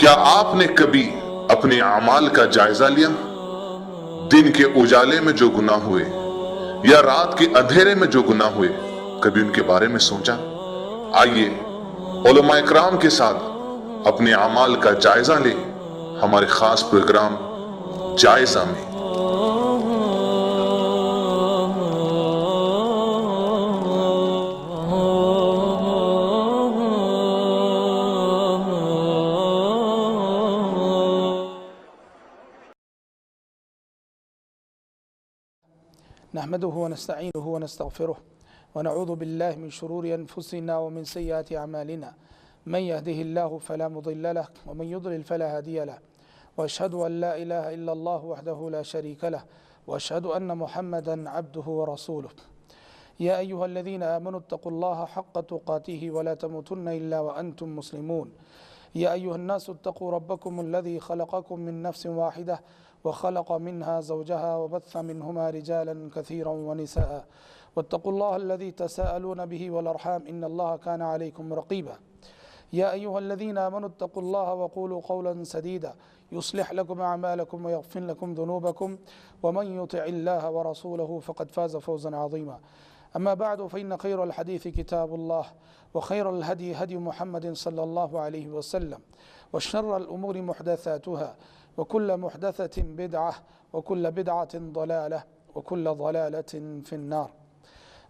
کیا آپ نے کبھی اپنے اعمال کا جائزہ لیا؟ دن کے اجالے میں جو گناہ ہوئے یا رات کے اندھیرے میں جو گناہ ہوئے، کبھی ان کے بارے میں سوچا؟ آئیے علماء اکرام کے ساتھ اپنے اعمال کا جائزہ لیں ہمارے خاص پروگرام جائزہ میں۔ نحمده ونستعينه ونستغفره ونعوذ بالله من شرور أنفسنا ومن سيئات أعمالنا من يهده الله فلا مضل له ومن يضلل فلا هادي له وأشهد أن لا إله إلا الله وحده لا شريك له وأشهد أن محمدا عبده ورسوله يا أيها الذين آمنوا اتقوا الله حق تقاته ولا تموتن إلا وأنتم مسلمون يا أيها الناس اتقوا ربكم الذي خلقكم من نفس واحدة وخلق منها زوجها وبث منهما رجالا كثيرا ونساء واتقوا الله الذي تساءلون به والأرحام إن الله كان عليكم رقيبا يا أيها الذين آمنوا اتقوا الله وقولوا قولا سديدا يصلح لكم أعمالكم ويغفر لكم ذنوبكم ومن يطع الله ورسوله فقد فاز فوزا عظيما أما بعد فإن خير الحديث كتاب الله وخير الهدي هدي محمد صلى الله عليه وسلم وشر الأمور محدثاتها وكل محدثة بدعة وكل بدعة ضلالة وكل ضلالة في النار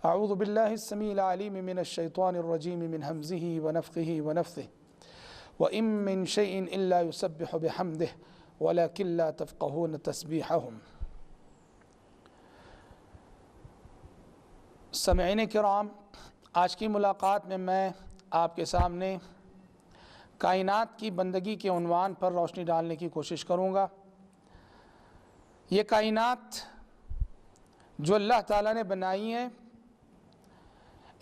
أعوذ بالله السميع العليم من الشيطان الرجيم من همزه ونفخه ونفثه وإن من شيء إلا يسبح بحمده ولكن لا تفقهون تسبيحهم۔ سامعین کرام، آج کی ملاقات میں آپ کے سامنے کائنات کی بندگی کے عنوان پر روشنی ڈالنے کی کوشش کروں گا۔ یہ کائنات جو اللہ تعالیٰ نے بنائی ہے،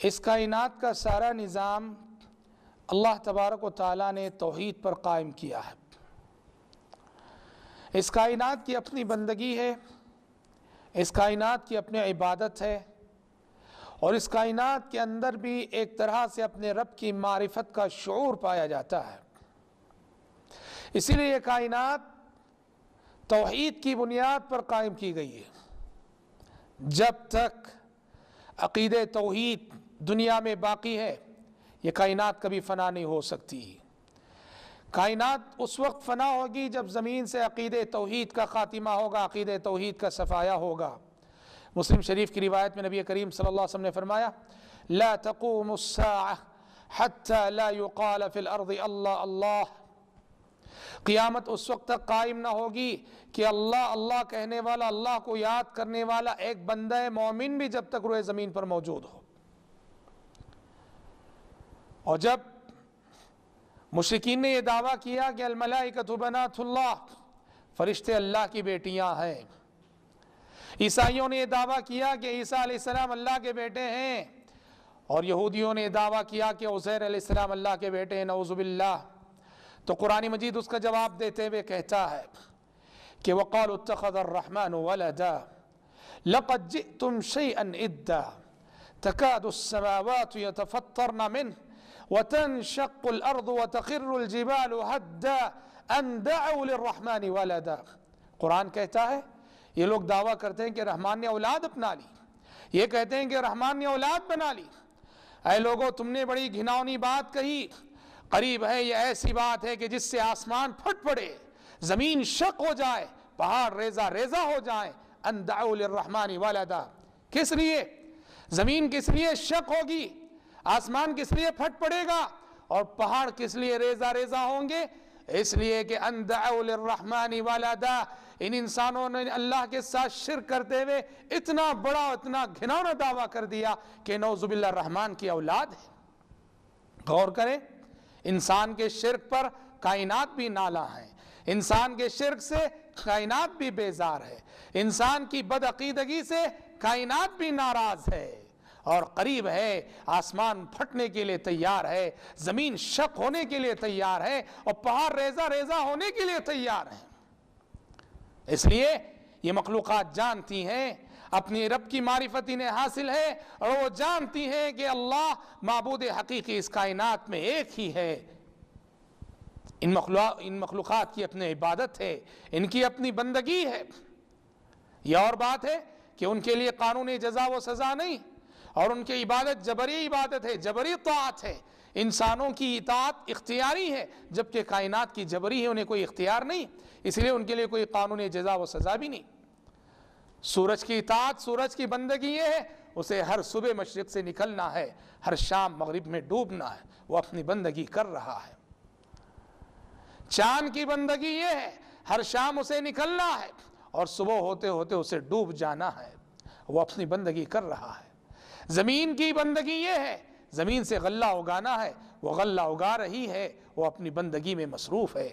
اس کائنات کا سارا نظام اللہ تبارک و تعالیٰ نے توحید پر قائم کیا ہے۔ اس کائنات کی اپنی بندگی ہے، اس کائنات کی اپنی عبادت ہے، اور اس کائنات کے اندر بھی ایک طرح سے اپنے رب کی معرفت کا شعور پایا جاتا ہے۔ اسی لیے یہ کائنات توحید کی بنیاد پر قائم کی گئی ہے۔ جب تک عقید توحید دنیا میں باقی ہے، یہ کائنات کبھی فنا نہیں ہو سکتی۔ کائنات اس وقت فنا ہوگی جب زمین سے عقید توحید کا خاتمہ ہوگا، عقید توحید کا صفایا ہوگا۔ مسلم شریف کی روایت میں نبی کریم صلی اللہ علیہ وسلم نے فرمایا: لا تقوم الساعة حتى لا يقال في الارض اللہ اللہ۔ قیامت اس وقت تک قائم نہ ہوگی کہ اللہ اللہ کہنے والا، اللہ کو یاد کرنے والا ایک بندہ مومن بھی جب تک روئے زمین پر موجود ہو۔ اور جب مشرکین نے یہ دعویٰ کیا کہ الملائکۃ بنات اللہ، فرشتے اللہ کی بیٹیاں ہیں، عیسائیوں نے یہ دعویٰ کیا کہ عیسیٰ علیہ السلام اللہ کے بیٹے ہیں، اور یہودیوں نے یہ دعویٰ کیا کہ عزیر علیہ السلام اللہ کے بیٹے ہیں، نعوذ باللہ، تو قرآن مجید اس کا جواب دیتے ہوئے کہتا ہے کہ وَقَالُوا اتَّخَذَ الرَّحْمَنُ وَلَدًا لَقَدْ جِئْتُمْ شَيْئًا إِدًّا تَكَادُ السَّمَاوَاتُ يَتَفَطَّرْنَ مِنْهُ وَتَنشَقُّ الْأَرْضُ وَتَخِرُّ الْجِبَالُ هَدًّا أَن دَعَوْا لِلرَّحْمَنِ وَلَدًا۔ قرآن کہتا ہے یہ لوگ دعویٰ کرتے ہیں کہ رحمان نے اولاد اپنا لی، یہ کہتے ہیں کہ رحمان نے اولاد بنا لی۔ اے لوگو، تم نے بڑی گھناؤنی بات کہی۔ قریب ہے یہ ایسی بات ہے کہ جس سے آسمان پھٹ پڑے، زمین شق ہو جائے، پہاڑ ریزہ ریزہ ہو جائیں۔ ان دعوا للرحمن ولدا، کس لیے زمین کس لیے شق ہوگی، آسمان کس لیے پھٹ پڑے گا، اور پہاڑ کس لیے ریزہ ریزہ ہوں گے؟ اس لیے کہ ان دعوا للرحمن ولدا، ان انسانوں نے اللہ کے ساتھ شرک کرتے ہوئے اتنا بڑا اتنا گھناؤنا دعویٰ کر دیا کہ نعوذ باللہ رحمان کی اولاد ہے۔ غور کریں، انسان کے شرک پر کائنات بھی نالاں ہے، انسان کے شرک سے کائنات بھی بیزار ہے، انسان کی بدعقیدگی سے کائنات بھی ناراض ہے، اور قریب ہے آسمان پھٹنے کے لیے تیار ہے، زمین شق ہونے کے لیے تیار ہے، اور پہاڑ ریزہ ریزہ ہونے کے لیے تیار ہے۔ اس لیے یہ مخلوقات جانتی ہیں اپنی رب کی معرفت انہیں حاصل ہے، اور وہ جانتی ہیں کہ اللہ معبود حقیقی اس کائنات میں ایک ہی ہے۔ ان مخلوقات کی اپنی عبادت ہے، ان کی اپنی بندگی ہے۔ یہ اور بات ہے کہ ان کے لیے قانون جزا و سزا نہیں، اور ان کی عبادت جبری عبادت ہے، جبری طاعت ہے۔ انسانوں کی اطاعت اختیاری ہے، جبکہ کائنات کی جبری ہے، انہیں کوئی اختیار نہیں، اس لیے ان کے لیے کوئی قانون جزا و سزا بھی نہیں۔ سورج کی اطاعت، سورج کی بندگی یہ ہے، اسے ہر صبح مشرق سے نکلنا ہے، ہر شام مغرب میں ڈوبنا ہے، وہ اپنی بندگی کر رہا ہے۔ چاند کی بندگی یہ ہے، ہر شام اسے نکلنا ہے اور صبح ہوتے ہوتے اسے ڈوب جانا ہے، وہ اپنی بندگی کر رہا ہے۔ زمین کی بندگی یہ ہے، زمین سے غلہ اگانا ہے، وہ غلہ اگا رہی ہے، وہ اپنی بندگی میں مصروف ہے۔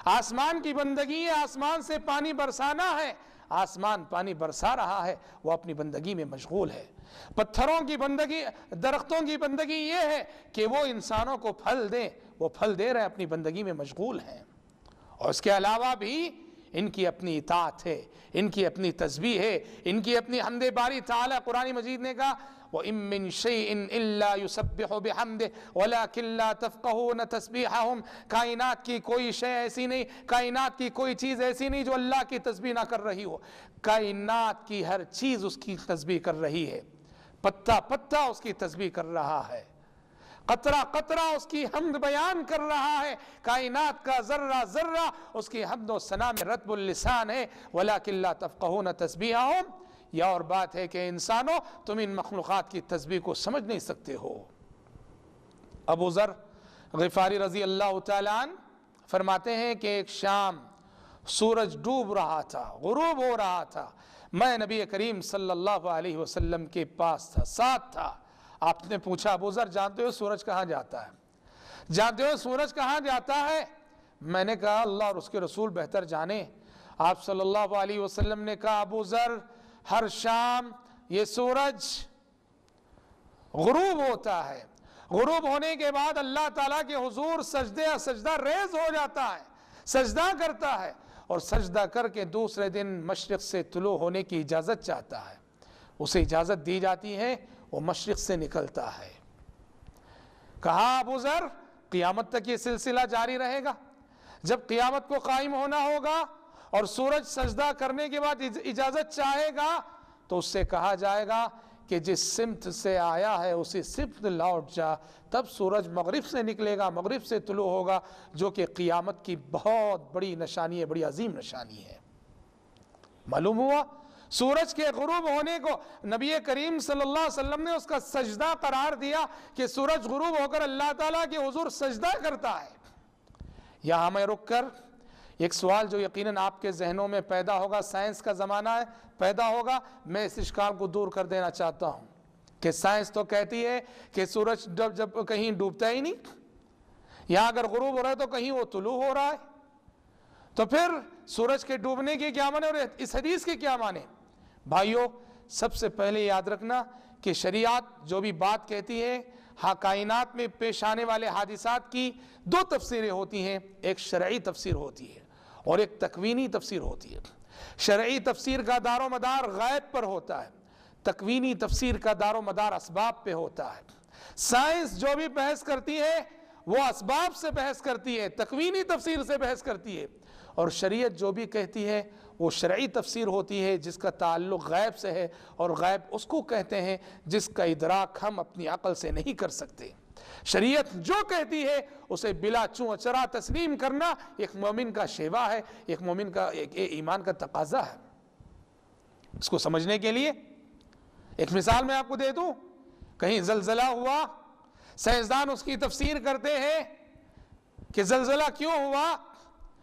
آسمان کی بندگی ہے، آسمان سے پانی برسانا ہے، آسمان پانی برسا رہا ہے، وہ اپنی بندگی میں مشغول ہے۔ پتھروں کی بندگی، درختوں کی بندگی یہ ہے کہ وہ انسانوں کو پھل دیں، وہ پھل دے رہے ہیں، اپنی بندگی میں مشغول ہیں۔ اور اس کے علاوہ بھی ان کی اپنی اطاعت ہے، ان کی اپنی تسبیح ہے، ان کی اپنی حمد باری تعالیٰ۔ قرآن مجید نے کہا وَإِن مِّن شَيْءٍ إِلَّا يُسَبِّحُ بِحَمْدِهِ وَلَكِن لَّا تَفْقَهُونَ تَسْبِيحَهُمْ۔ کائنات کی کوئی شے ایسی نہیں، کائنات کی کوئی چیز ایسی نہیں جو اللہ کی تسبیح نہ کر رہی ہو۔ کائنات کی ہر چیز اس کی تسبیح کر رہی ہے، پتا پتا اس کی تسبیح کر رہا ہے، قطرہ قطرہ اس کی حمد بیان کر رہا ہے، کائنات کا ذرہ ذرہ اس کی حمد و ثنا میں رطب اللسان ہے۔ وَلَكِن لَّا تَفْقَهُونَ تَسْبِيحَهُمْ۔ یہ اور بات ہے کہ انسانوں تم ان مخلوقات کی تسبیح کو سمجھ نہیں سکتے ہو۔ ابو ذر غفاری رضی اللہ تعالیٰ عنہ فرماتے ہیں کہ ایک شام سورج ڈوب رہا تھا، غروب ہو رہا تھا، میں نبی کریم صلی اللہ علیہ وسلم کے پاس تھا، ساتھ تھا۔ آپ نے پوچھا ابو ذر جانتے ہو سورج کہاں جاتا ہے؟ جانتے ہو سورج کہاں جاتا ہے؟ میں نے کہا اللہ اور اس کے رسول بہتر جانے۔ آپ صلی اللہ علیہ وسلم نے کہا ابو ذر ہر شام یہ سورج غروب ہوتا ہے، غروب ہونے کے بعد اللہ تعالیٰ کے حضور سجدہ ریز ہو جاتا ہے، سجدہ کرتا ہے، اور سجدہ کر کے دوسرے دن مشرق سے طلوع ہونے کی اجازت چاہتا ہے، اسے اجازت دی جاتی ہے، وہ مشرق سے نکلتا ہے۔ کہا ابو ذر قیامت تک یہ سلسلہ جاری رہے گا، جب قیامت کو قائم ہونا ہوگا اور سورج سجدہ کرنے کے بعد اجازت چاہے گا تو اس سے کہا جائے گا کہ جس سمت سے آیا ہے اسی سمت لوٹ جا، تب سورج مغرب سے نکلے گا، مغرب سے طلوع ہوگا، جو کہ قیامت کی بہت بڑی نشانی ہے، بڑی عظیم نشانی ہے۔ معلوم ہوا سورج کے غروب ہونے کو نبی کریم صلی اللہ علیہ وسلم نے اس کا سجدہ قرار دیا کہ سورج غروب ہو کر اللہ تعالیٰ کے حضور سجدہ کرتا ہے۔ یہاں میں رک کر ایک سوال جو یقیناً آپ کے ذہنوں میں پیدا ہوگا، سائنس کا زمانہ ہے، پیدا ہوگا، میں اس اشکال کو دور کر دینا چاہتا ہوں کہ سائنس تو کہتی ہے کہ سورج جب کہیں ڈوبتا ہی نہیں، یہاں اگر غروب ہو رہا ہے تو کہیں وہ طلوع ہو رہا ہے، تو پھر سورج کے ڈوبنے کے کیا معنی اور اس حدیث کے کیا معنی؟ بھائیو سب سے پہلے یاد رکھنا کہ شریعت جو بھی بات کہتی ہے، ہاں کائنات میں پیش آنے والے حادثات کی دو تفسیریں ہوتی ہیں، ایک شرعی تفسیر ہوتی ہے اور ایک تکوینی تفسیر ہوتی ہے۔ شرعی تفسیر کا دار و مدار غیب پر ہوتا ہے، تکوینی تفسیر کا دار و مدار اسباب پہ ہوتا ہے۔ سائنس جو بھی بحث کرتی ہے وہ اسباب سے بحث کرتی ہے، تکوینی تفسیر سے بحث کرتی ہے، اور شریعت جو بھی کہتی ہے وہ شرعی تفسیر ہوتی ہے جس کا تعلق غیب سے ہے، اور غیب اس کو کہتے ہیں جس کا ادراک ہم اپنی عقل سے نہیں کر سکتے۔ شریعت جو کہتی ہے اسے بلا چوں اچرا تسلیم کرنا ایک مومن کا شیوا ہے، ایک مومن کا ایک ایمان کا تقاضا ہے۔ اس کو سمجھنے کے لیے ایک مثال میں آپ کو دے دوں، کہیں زلزلہ ہوا، سائنسدان اس کی تفسیر کرتے ہیں کہ زلزلہ کیوں ہوا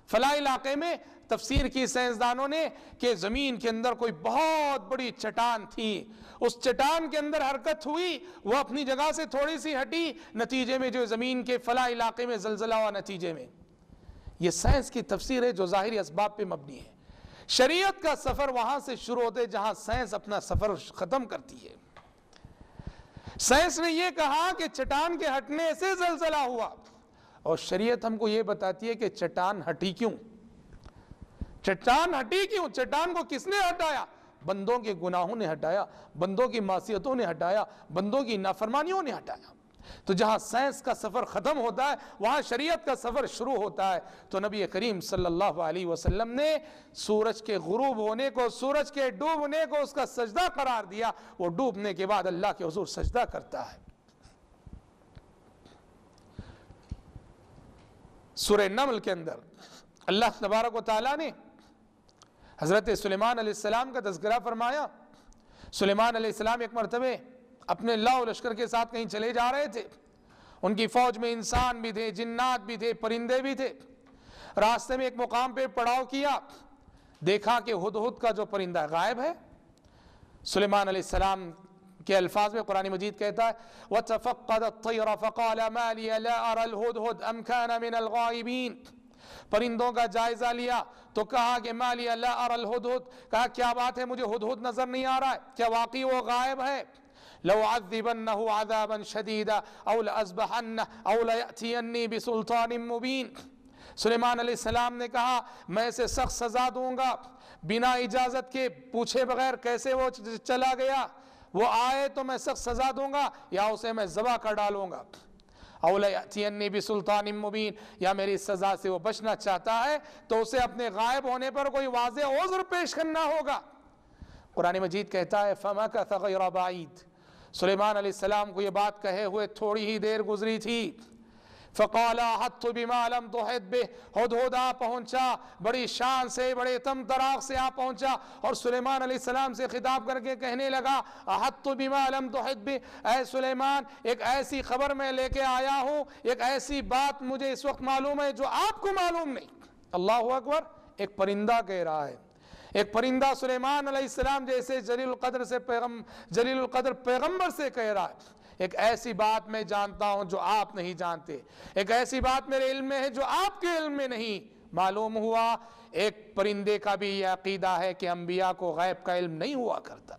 فلاں علاقے میں۔ تفسیر کی سائنسدانوں نے کہ زمین کے اندر کوئی بہت بڑی چٹان تھی، اس چٹان کے اندر حرکت ہوئی، وہ اپنی جگہ سے تھوڑی سی ہٹی، نتیجے میں جو زمین کے فلاں علاقے میں زلزلہ ہوا نتیجے میں۔ یہ سائنس کی تفسیر ہے جو ظاہری اسباب پہ مبنی ہے۔ شریعت کا سفر وہاں سے شروع ہوتے جہاں سائنس اپنا سفر ختم کرتی ہے۔ سائنس نے یہ کہا کہ چٹان کے ہٹنے سے زلزلہ ہوا، اور شریعت ہم کو یہ بتاتی ہے کہ چٹان ہٹی کیوں، چٹان ہٹی کیوں، چٹان کو کس نے ہٹایا؟ بندوں کے گناہوں نے ہٹایا، بندوں کی معصیتوں نے ہٹایا، بندوں کی نافرمانیوں نے ہٹایا۔ تو جہاں سائنس کا سفر ختم ہوتا ہے وہاں شریعت کا سفر شروع ہوتا ہے. تو نبی کریم صلی اللہ علیہ وسلم نے سورج کے غروب ہونے کو، سورج کے ڈوبنے کو اس کا سجدہ قرار دیا. وہ ڈوبنے کے بعد اللہ کے حضور سجدہ کرتا ہے. سورہ نمل کے اندر اللہ تبارک و تعالیٰ نے حضرت سلیمان علیہ السلام کا تذکرہ فرمایا. سلیمان علیہ السلام ایک مرتبہ اپنے لاؤ لشکر کے ساتھ کہیں چلے جا رہے تھے. ان کی فوج میں انسان بھی تھے، جنات بھی تھے، پرندے بھی تھے. راستے میں ایک مقام پہ پڑاؤ کیا، دیکھا کہ ہدہد کا جو پرندہ غائب ہے. سلیمان علیہ السلام کے الفاظ میں قرآن مجید کہتا ہے وَتَفَقَّدَ الطَّيْرَ فَقَالَ مَا لِيَ لَا أَرَى الْهُدْهُدْ أَمْ كَانَ مِنَ الْغَائِبِينَ. پرندوں کا جائزہ لیا تو کہا کہ مَا لِيَ لَا أَرَى الْهُدْهُدْ، کہا کیا بات ہے مجھے ہدہد نظر نہیں آ رہا ہے، کیا واقعی وہ غائب ہے؟ لَوْعَذِّبَنَّهُ عَذَابًا شَدِيدًا أَوْ لَأَذْبَحَنَّهُ أَوْ لَيَأْتِيَنِّي بِسُلْطَانٍ مُبِينٍ. سلیمان علیہ السلام نے کہا میں اسے سخت سزا دوں گا، بنا اجازت کے پوچھے بغیر کیسے وہ چلا گیا، وہ آئے تو میں سخت سزا دوں گا یا اسے میں ذبح کر ڈالوں گا. أَوْ لَيَأْتِيَنِّي بِسُلْطَانٍ مُبِينٍ، یا میری سزا سے وہ بچنا چاہتا ہے تو اسے اپنے غائب ہونے پر کوئی واضح عذر پیش کرنا ہوگا. قرآن مجید کہتا ہے فَمَكَثَ غَيْرَ بَعِيدٍ. سلیمان علیہ السلام کو یہ بات کہے ہوئے تھوڑی ہی دیر گزری تھی. فَقَالَ أَحَطْتُ بِمَا لَمْ تُحِطْ بِهِ. ہدہد آ پہنچا، بڑی شان سے، بڑے تم تراغ سے آ پہنچا اور سلیمان علیہ السلام سے خطاب کر کے کہنے لگا أَحَطْتُ بِمَا لَمْ تُحِطْ بِهِ، اے سلیمان ایک ایسی خبر میں لے کے آیا ہوں، ایک ایسی بات مجھے اس وقت معلوم ہے جو آپ کو معلوم نہیں. اللہ اکبر. ایک پرندہ کہہ رہا ہے، ایک پرندہ سلیمان علیہ السلام جیسے جلیل القدر پیغمبر سے کہہ رہا ہے ایک ایسی بات میں جانتا ہوں جو آپ نہیں جانتے، ایک ایسی بات میرے علم میں ہے جو آپ کے علم میں نہیں. معلوم ہوا ایک پرندے کا بھی یہ عقیدہ ہے کہ انبیاء کو غیب کا علم نہیں ہوا کرتا.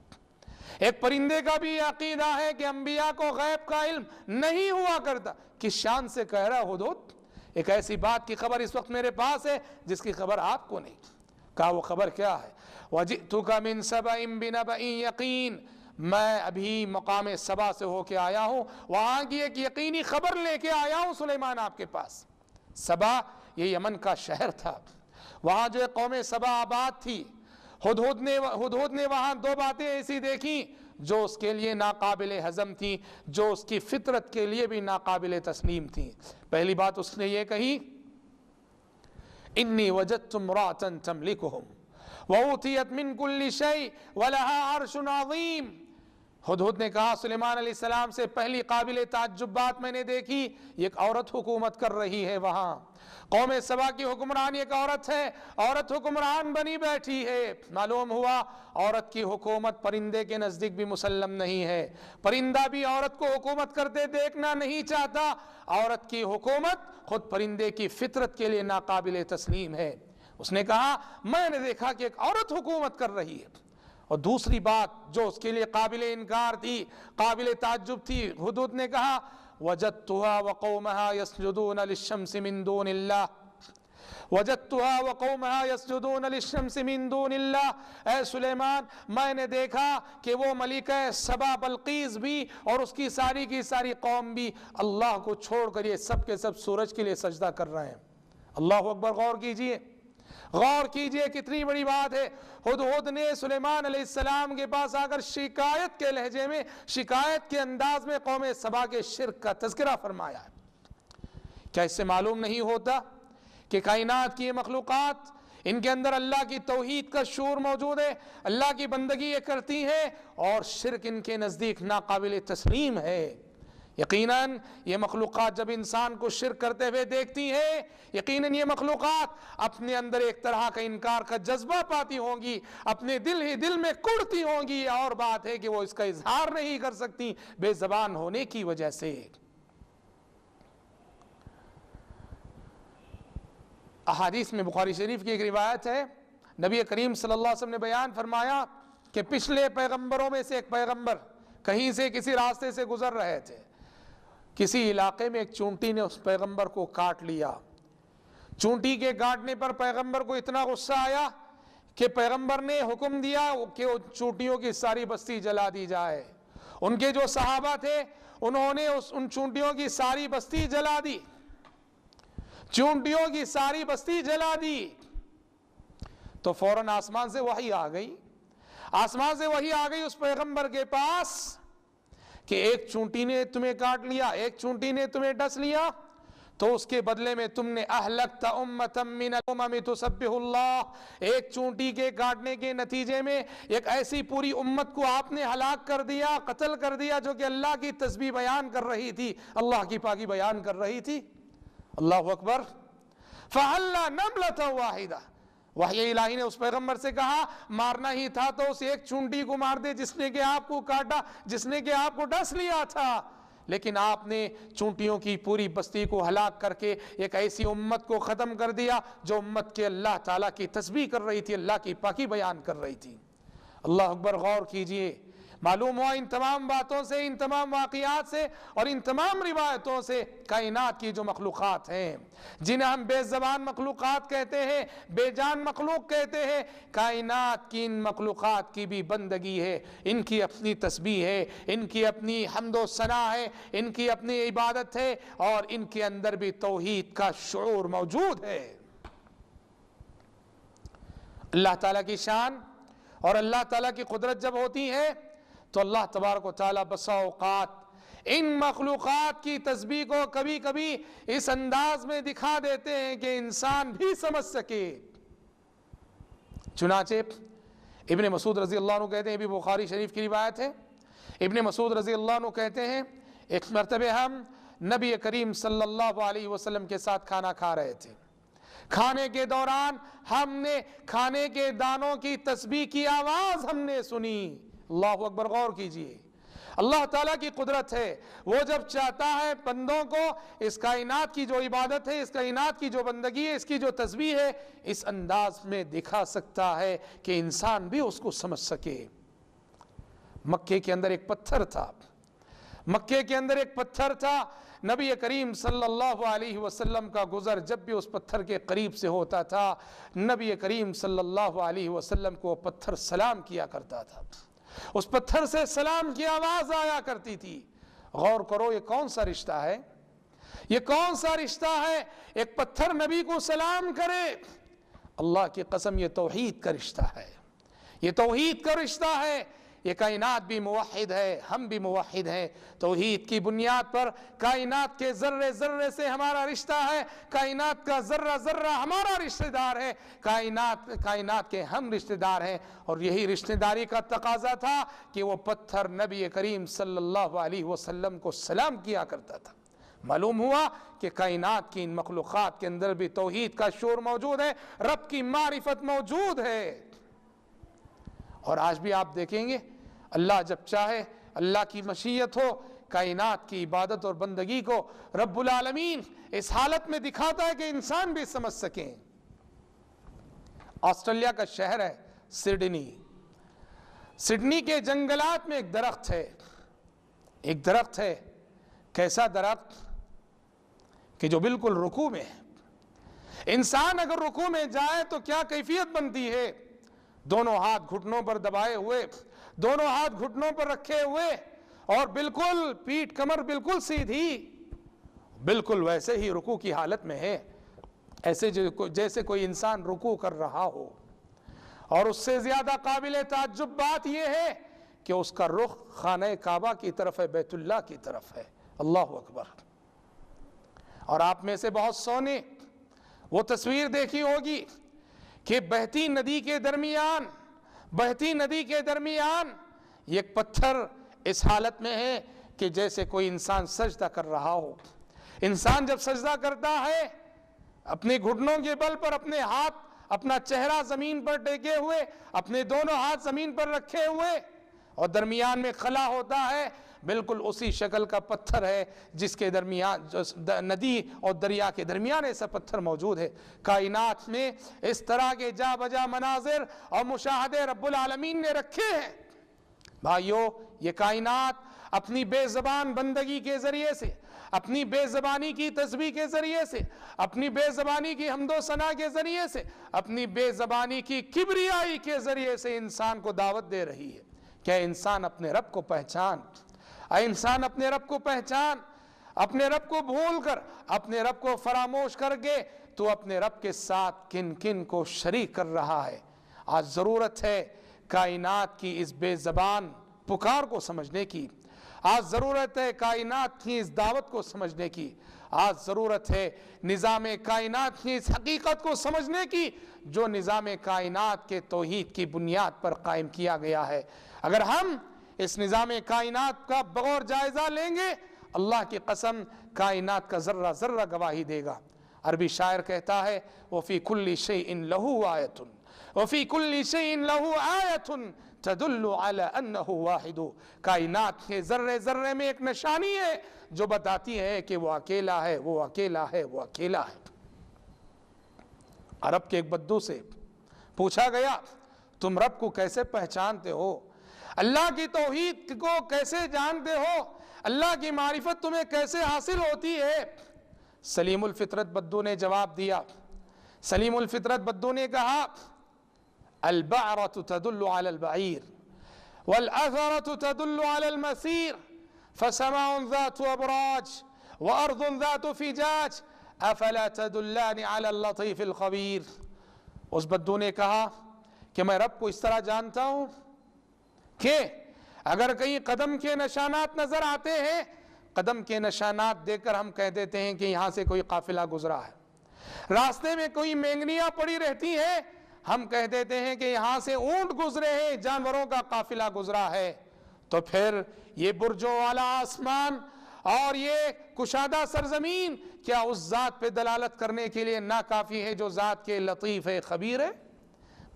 ایک پرندے کا بھی یہ عقیدہ ہے کہ انبیاء کو غیب کا علم نہیں ہوا کرتا. کس شان سے کہہ رہا ہے ہدہد، ایک ایسی بات کی خبر اس وقت میرے پاس ہے جس کی خبر آپ کو نہیں. کہا وہ خبر کیا ہے؟ وَجِئْتُكَ مِن سَبَإٍ بِنَبَإٍ یقین، میں ابھی مقام سبا سے ہو کے آیا ہوں، وہاں کی ایک یقینی خبر لے کے آیا ہوں سلیمان آپ کے پاس. سبا یہ یمن کا شہر تھا، وہاں جو قوم سبا آباد تھی. ہدہد نے وہاں دو باتیں ایسی دیکھیں جو اس کے لیے ناقابل ہضم تھیں، جو اس کی فطرت کے لیے بھی ناقابل تسلیم تھیں. پہلی بات اس نے یہ کہی انی وجدت امرأة تملکہم وأوتیت من کل شیء ولہا عرش عظیم. ہدہد نے کہا سلیمان علیہ السلام سے پہلی قابل تعجب بات میں نے دیکھی، ایک عورت حکومت کر رہی ہے وہاں. قوم سبا کی حکمران ایک عورت ہے، عورت حکمران بنی بیٹھی ہے. معلوم ہوا عورت کی حکومت پرندے کے نزدیک بھی مسلم نہیں ہے، پرندہ بھی عورت کو حکومت کرتے دیکھنا نہیں چاہتا. عورت کی حکومت خود پرندے کی فطرت کے لیے ناقابل تسلیم ہے. اس نے کہا میں نے دیکھا کہ ایک عورت حکومت کر رہی ہے. اور دوسری بات جو اس کے لیے قابل انکار تھی، قابل تعجب تھی، ہدہد نے کہا وجدتها وقومها يسجدون للشمس من دون الله وجدتها وقومها يسجدون للشمس من دون الله. اے سلیمان میں نے دیکھا کہ وہ ملکہ سبا بلقیس بھی اور اس کی ساری قوم بھی اللہ کو چھوڑ کر یہ سب کے سب سورج کے لیے سجدہ کر رہے ہیں. اللہ اکبر. غور کیجئے، غور کیجئے کتنی بڑی بات ہے. ہدہد نے سلیمان علیہ السلام کے پاس آ کر شکایت کے لہجے میں، شکایت کے انداز میں قوم سبا کے شرک کا تذکرہ فرمایا. کیا اس سے معلوم نہیں ہوتا کہ کائنات کی یہ مخلوقات ان کے اندر اللہ کی توحید کا شعور موجود ہے، اللہ کی بندگی یہ کرتی ہیں اور شرک ان کے نزدیک ناقابل تسلیم ہے. یقیناً یہ مخلوقات جب انسان کو شرک کرتے ہوئے دیکھتی ہیں، یقیناً یہ مخلوقات اپنے اندر ایک طرح کا انکار کا جذبہ پاتی ہوں گی، اپنے دل ہی دل میں کڑتی ہوں گی. اور بات ہے کہ وہ اس کا اظہار نہیں کر سکتی بے زبان ہونے کی وجہ سے. احادیث میں بخاری شریف کی ایک روایت ہے، نبی کریم صلی اللہ علیہ وسلم نے بیان فرمایا کہ پچھلے پیغمبروں میں سے ایک پیغمبر کہیں سے کسی راستے سے گزر رہے تھے، کسی علاقے میں ایک چونٹی نے اس پیغمبر کو کاٹ لیا. چونٹی کے کاٹنے پر پیغمبر کو اتنا غصہ آیا کہ پیغمبر نے حکم دیا کہ چونٹیوں کی ساری بستی جلا دی جائے. ان کے جو صحابہ تھے انہوں نے ان چونٹیوں کی ساری بستی جلا دی، چونٹیوں کی ساری بستی جلا دی، تو فوراً آسمان سے وحی آ گئی، آسمان سے وحی آ گئی اس پیغمبر کے پاس کہ ایک چونٹی نے تمہیں کاٹ لیا، ایک چونٹی نے تمہیں ڈس لیا، تو اس کے بدلے میں تم نے اہلکت امتا من الامم تسبح اللہ، ایک چونٹی کے کاٹنے کے نتیجے میں ایک ایسی پوری امت کو آپ نے ہلاک کر دیا، قتل کر دیا، جو کہ اللہ کی تسبیح بیان کر رہی تھی، اللہ کی پاکی بیان کر رہی تھی۔ اللہ اکبر۔ فَحَلَّ نَمْلَةً وَاحِدَةً، وحی الہی نے اس پیغمبر سے کہا مارنا ہی تھا تو اس ایک چونٹی کو مار دے جس نے کہ آپ کو کاٹا، جس نے کہ آپ کو ڈس لیا تھا، لیکن آپ نے چونٹیوں کی پوری بستی کو ہلاک کر کے ایک ایسی امت کو ختم کر دیا جو امت کے اللہ تعالیٰ کی تسبیح کر رہی تھی، اللہ کی پاکی بیان کر رہی تھی۔ اللہ اکبر۔ غور کیجئے، معلوم ہوا ان تمام باتوں سے، ان تمام واقعات سے اور ان تمام روایتوں سے کائنات کی جو مخلوقات ہیں، جنہیں ہم بے زبان مخلوقات کہتے ہیں، بے جان مخلوق کہتے ہیں، کائنات کی ان مخلوقات کی بھی بندگی ہے، ان کی اپنی تسبیح ہے، ان کی اپنی حمد و ثنا ہے، ان کی اپنی عبادت ہے، اور ان کے اندر بھی توحید کا شعور موجود ہے۔ اللہ تعالیٰ کی شان اور اللہ تعالیٰ کی قدرت جب ہوتی ہے تو اللہ تبارک و تعالیٰ بسا اوقات ان مخلوقات کی تسبیح کو کبھی کبھی اس انداز میں دکھا دیتے ہیں کہ انسان بھی سمجھ سکے۔ چنانچہ ابن مسعود رضی اللہ عنہ کہتے ہیں، بھی بخاری شریف کی روایت ہے، ابن مسعود رضی اللہ عنہ کہتے ہیں ایک مرتبہ ہم نبی کریم صلی اللہ علیہ وسلم کے ساتھ کھانا کھا رہے تھے، کھانے کے دوران ہم نے کھانے کے دانوں کی تسبیح کی آواز ہم نے سنی۔ اللہ اکبر۔ غور کیجئے، اللہ تعالیٰ کی قدرت ہے، وہ جب چاہتا ہے بندوں کو اس کائنات کی جو عبادت ہے، اس کائنات کی جو بندگی ہے، اس کی جو تسبیح ہے، اس انداز میں دکھا سکتا ہے کہ انسان بھی اس کو سمجھ سکے۔ مکے کے اندر ایک پتھر تھا، مکے کے اندر ایک پتھر تھا، نبی کریم صلی اللہ علیہ وسلم کا گزر جب بھی اس پتھر کے قریب سے ہوتا تھا، نبی کریم صلی اللہ علیہ وسلم کو پتھر سلام کیا کرتا تھا، اس پتھر سے سلام کی آواز آیا کرتی تھی۔ غور کرو، یہ کون سا رشتہ ہے، یہ کون سا رشتہ ہے، ایک پتھر نبی کو سلام کرے۔ اللہ کی قسم، یہ توحید کا رشتہ ہے، یہ توحید کا رشتہ ہے۔ یہ کائنات بھی موحد ہے، ہم بھی موحد ہیں، توحید کی بنیاد پر کائنات کے ذرے ذرے سے ہمارا رشتہ ہے، کائنات کا ذرہ ذرہ ہمارا رشتہ دار ہے، کائنات کے ہم رشتہ دار ہیں، اور یہی رشتہ داری کا تقاضا تھا کہ وہ پتھر نبی کریم صلی اللہ علیہ وسلم کو سلام کیا کرتا تھا۔ معلوم ہوا کہ کائنات کی ان مخلوقات کے اندر بھی توحید کا شعور موجود ہے، رب کی معرفت موجود ہے۔ اور آج بھی آپ دیکھیں گے، اللہ جب چاہے، اللہ کی مشیت ہو، کائنات کی عبادت اور بندگی کو رب العالمین اس حالت میں دکھاتا ہے کہ انسان بھی سمجھ سکیں۔ آسٹریلیا کا شہر ہے سڈنی، سڈنی کے جنگلات میں ایک درخت ہے، ایک درخت ہے، کیسا درخت کہ جو بالکل رکوع میں ہے۔ انسان اگر رکوع میں جائے تو کیا کیفیت بنتی ہے، دونوں ہاتھ گھٹنوں پر دبائے ہوئے، دونوں ہاتھ گھٹنوں پر رکھے ہوئے، اور بالکل پیٹھ کمر بالکل سیدھی، بالکل ویسے ہی رکوع کی حالت میں ہے، ایسے جیسے کوئی انسان رکوع کر رہا ہو۔ اور اس سے زیادہ قابل تعجب بات یہ ہے کہ اس کا رخ خانہ کعبہ کی طرف ہے، بیت اللہ کی طرف ہے۔ اللہ اکبر۔ اور آپ میں سے بہت سو نے وہ تصویر دیکھی ہوگی کہ بہتی ندی کے درمیان، بہتی ندی کے درمیان ایک پتھر اس حالت میں ہے کہ جیسے کوئی انسان سجدہ کر رہا ہو۔ انسان جب سجدہ کرتا ہے، اپنے گھٹنوں کے بل پر اپنے ہاتھ، اپنا چہرہ زمین پر ٹیکے ہوئے، اپنے دونوں ہاتھ زمین پر رکھے ہوئے، اور درمیان میں خلا ہوتا ہے، بالکل اسی شکل کا پتھر ہے جس کے درمیان، ندی اور دریا کے درمیان ایسا پتھر موجود ہے۔ کائنات میں اس طرح کے جا بجا مناظر اور مشاہدے رب العالمین نے رکھے ہیں۔ بھائیو، یہ کائنات اپنی بے زبان بندگی کے ذریعے سے، اپنی بے زبانی کی تسبیح کے ذریعے سے، اپنی بے زبانی کی حمد و ثنا کے ذریعے سے، اپنی بے زبانی کی کبریائی کے ذریعے سے انسان کو دعوت دے رہی ہے۔ کیا انسان اپنے رب کو پہچان، اے انسان اپنے رب کو پہچان، اپنے رب کو بھول کر، اپنے رب کو فراموش کر کے تو اپنے رب کے ساتھ کن کن کو شریک کر رہا ہے۔ آج ضرورت ہے کائنات کی اس بے زبان پکار کو سمجھنے کی، آج ضرورت ہے کائنات کی اس دعوت کو سمجھنے کی، آج ضرورت ہے نظام کائنات کی اس حقیقت کو سمجھنے کی جو نظام کائنات کے توحید کی بنیاد پر قائم کیا گیا ہے۔ اگر ہم اس نظام کائنات کا بغور جائزہ لیں گے، اللہ کی قسم کائنات کا ذرہ ذرہ گواہی دے گا۔ عربی شاعر کہتا ہے وَفِي كُلِّ شَيْءٍ لَهُ آیَةٌ وَفِي كُلِّ شَيْءٍ لَهُ آیَةٌ تَدُلُّ عَلَىٰ أَنَّهُ وَاحِدٌ۔ کائنات کے ذرے ذرے میں ایک نشانی ہے جو بتاتی ہے کہ وہ اکیلا ہے، وہ اکیلا ہے، وہ اکیلا ہے۔ عرب کے ایک بدو سے پوچھا گیا تم رب کو کیسے پہچانتے ہو، اللہ کی توحید کو کیسے جانتے ہو، اللہ کی معرفت تمہیں کیسے حاصل ہوتی ہے؟ سلیم الفطرت بدو نے جواب دیا، سلیم الفطرت بدو نے کہا البعرۃ تدل علی البعیر والأثرۃ تدل علی المسیر فسماء ذات ابراج وارض ذات فجاج افلا تدلان علی اللطیف الخبیر۔ اس بدو نے کہا کہ میں رب کو اس طرح جانتا ہوں کہ اگر کہیں قدم کے نشانات نظر آتے ہیں، قدم کے نشانات دیکھ کر ہم کہہ دیتے ہیں کہ یہاں سے کوئی قافلہ گزرا ہے، راستے میں کوئی مینگنیاں پڑی رہتی ہیں، ہم کہہ دیتے ہیں کہ یہاں سے اونٹ گزرے ہیں، جانوروں کا قافلہ گزرا ہے، تو پھر یہ برجوں والا آسمان اور یہ کشادہ سرزمین کیا اس ذات پہ دلالت کرنے کے لیے ناکافی ہے جو ذات کے لطیف ہے، خبیر ہے؟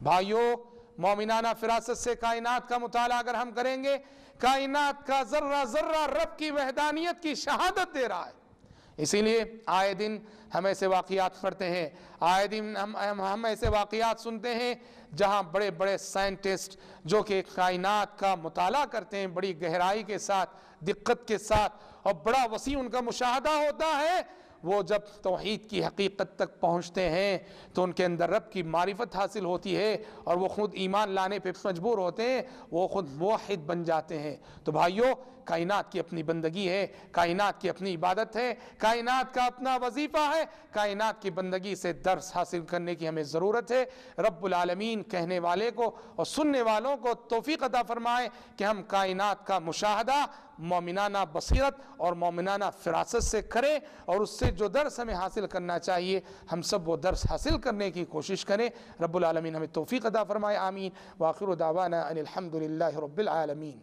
بھائیو، مومنانہ فراست سے کائنات کا مطالعہ اگر ہم کریں گے، کائنات کا ذرہ ذرہ رب کی وحدانیت کی شہادت دے رہا ہے۔ اسی لیے آئے دن ہم ایسے واقعات پڑھتے ہیں، آئے دن ہم ایسے واقعات سنتے ہیں جہاں بڑے بڑے سائنٹسٹ جو کہ کائنات کا مطالعہ کرتے ہیں بڑی گہرائی کے ساتھ، دقت کے ساتھ، اور بڑا وسیع ان کا مشاہدہ ہوتا ہے، وہ جب توحید کی حقیقت تک پہنچتے ہیں تو ان کے اندر رب کی معرفت حاصل ہوتی ہے اور وہ خود ایمان لانے پہ مجبور ہوتے ہیں، وہ خود موحد بن جاتے ہیں۔ تو بھائیو، کائنات کی اپنی بندگی ہے، کائنات کی اپنی عبادت ہے، کائنات کا اپنا وظیفہ ہے، کائنات کی بندگی سے درس حاصل کرنے کی ہمیں ضرورت ہے۔ رب العالمین کہنے والے کو اور سننے والوں کو توفیق عطا فرمائے کہ ہم کائنات کا مشاہدہ مومنانہ بصیرت اور مومنانہ فراست سے کریں، اور اس سے جو درس ہمیں حاصل کرنا چاہیے ہم سب وہ درس حاصل کرنے کی کوشش کریں۔ رب العالمین ہمیں توفیق عطا فرمائے، آمین۔ وآخر دعوانا ان الحمد للہ رب العالمین۔